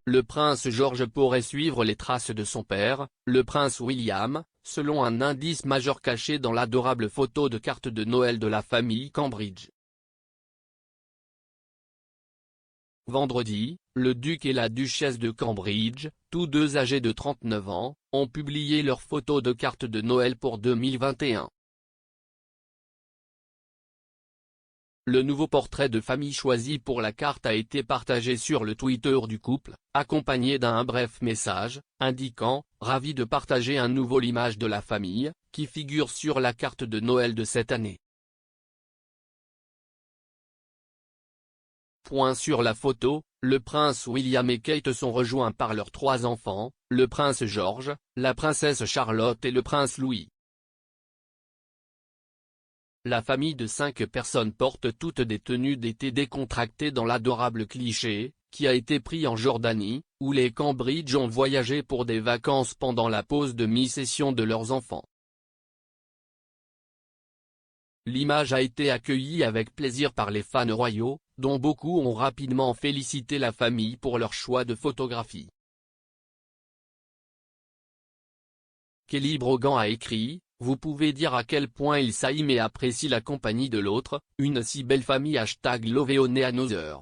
le prince George pourrait suivre les traces de son père, le prince William, selon un indice majeur caché dans l'adorable photo de carte de Noël de la famille Cambridge. Vendredi, le duc et la duchesse de Cambridge, tous deux âgés de 39 ans, ont publié leurs photos de carte de Noël pour 2021. Le nouveau portrait de famille choisi pour la carte a été partagé sur le Twitter du couple, accompagné d'un bref message, indiquant « Ravi de partager à nouveau l'image de la famille », qui figure sur la carte de Noël de cette année. Sur la photo, le prince William et Kate sont rejoints par leurs 3 enfants, le prince George, la princesse Charlotte et le prince Louis. La famille de 5 personnes porte toutes des tenues d'été décontractées dans l'adorable cliché, qui a été pris en Jordanie, où les Cambridge ont voyagé pour des vacances pendant la pause de mi-session de leurs enfants. L'image a été accueillie avec plaisir par les fans royaux, dont beaucoup ont rapidement félicité la famille pour leur choix de photographie. Kelly Brogan a écrit « Vous pouvez dire à quel point il s'aime et apprécie la compagnie de l'autre, une si belle famille #LoveOneAnother ».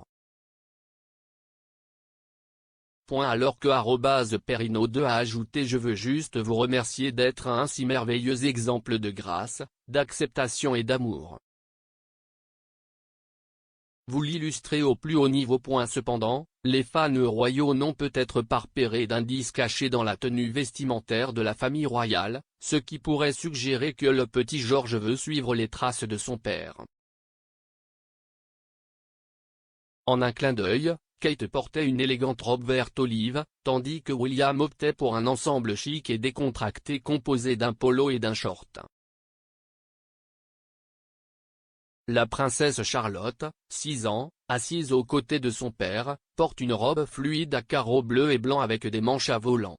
Alors que @Perino2 a ajouté « Je veux juste vous remercier d'être un si merveilleux exemple de grâce, d'acceptation et d'amour. Vous l'illustrez au plus haut niveau. » Cependant, les fans royaux n'ont peut-être pas repéré d'indices cachés dans la tenue vestimentaire de la famille royale, ce qui pourrait suggérer que le petit George veut suivre les traces de son père. En un clin d'œil, Kate portait une élégante robe verte olive, tandis que William optait pour un ensemble chic et décontracté composé d'un polo et d'un short. La princesse Charlotte, 6 ans, assise aux côtés de son père, porte une robe fluide à carreaux bleus et blancs avec des manches à volants.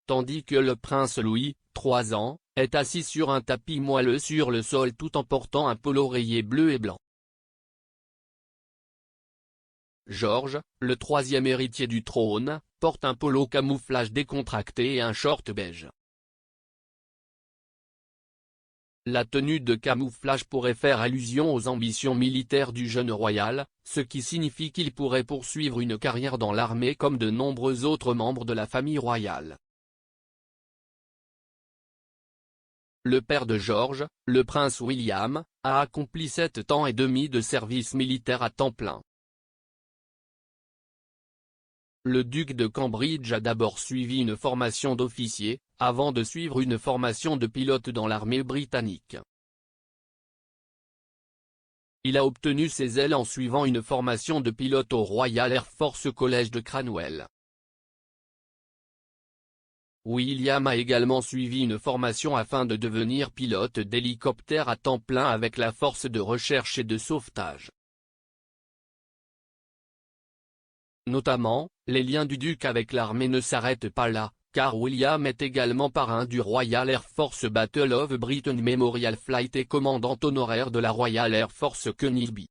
Tandis que le prince Louis, 3 ans, est assis sur un tapis moelleux sur le sol tout en portant un polo rayé bleu et blanc. George, le 3e héritier du trône, porte un polo camouflage décontracté et un short beige. La tenue de camouflage pourrait faire allusion aux ambitions militaires du jeune royal, ce qui signifie qu'il pourrait poursuivre une carrière dans l'armée comme de nombreux autres membres de la famille royale. Le père de George, le prince William, a accompli 7 ans et demi de service militaire à temps plein. Le duc de Cambridge a d'abord suivi une formation d'officier, avant de suivre une formation de pilote dans l'armée britannique. Il a obtenu ses ailes en suivant une formation de pilote au Royal Air Force College de Cranwell. William a également suivi une formation afin de devenir pilote d'hélicoptère à temps plein avec la force de recherche et de sauvetage. Notamment, les liens du duc avec l'armée ne s'arrêtent pas là, car William est également parrain du Royal Air Force Battle of Britain Memorial Flight et commandant honoraire de la Royal Air Force Königsby.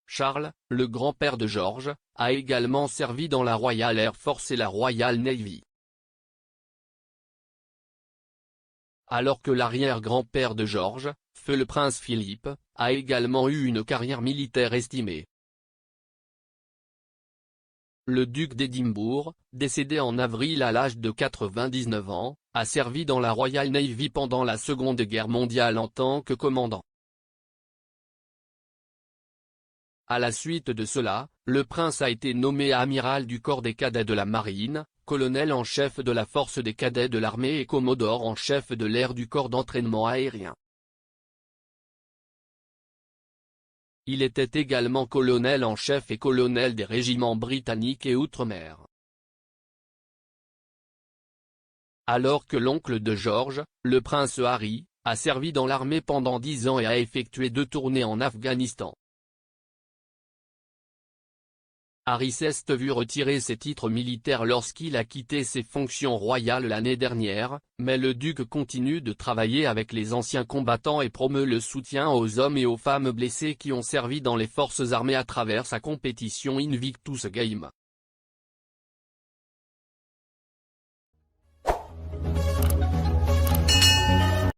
Charles, le grand-père de George, a également servi dans la Royal Air Force et la Royal Navy. Alors que l'arrière-grand-père de George, feu le prince Philippe, a également eu une carrière militaire estimée. Le duc d'Édimbourg, décédé en avril à l'âge de 99 ans, a servi dans la Royal Navy pendant la Seconde Guerre mondiale en tant que commandant. À la suite de cela, le prince a été nommé amiral du corps des cadets de la marine, colonel en chef de la force des cadets de l'armée et commodore en chef de l'air du corps d'entraînement aérien. Il était également colonel en chef et colonel des régiments britanniques et outre-mer. Alors que l'oncle de George, le prince Harry, a servi dans l'armée pendant 10 ans et a effectué 2 tournées en Afghanistan. Harry s'est vu retirer ses titres militaires lorsqu'il a quitté ses fonctions royales l'année dernière, mais le duc continue de travailler avec les anciens combattants et promeut le soutien aux hommes et aux femmes blessés qui ont servi dans les forces armées à travers sa compétition Invictus Games.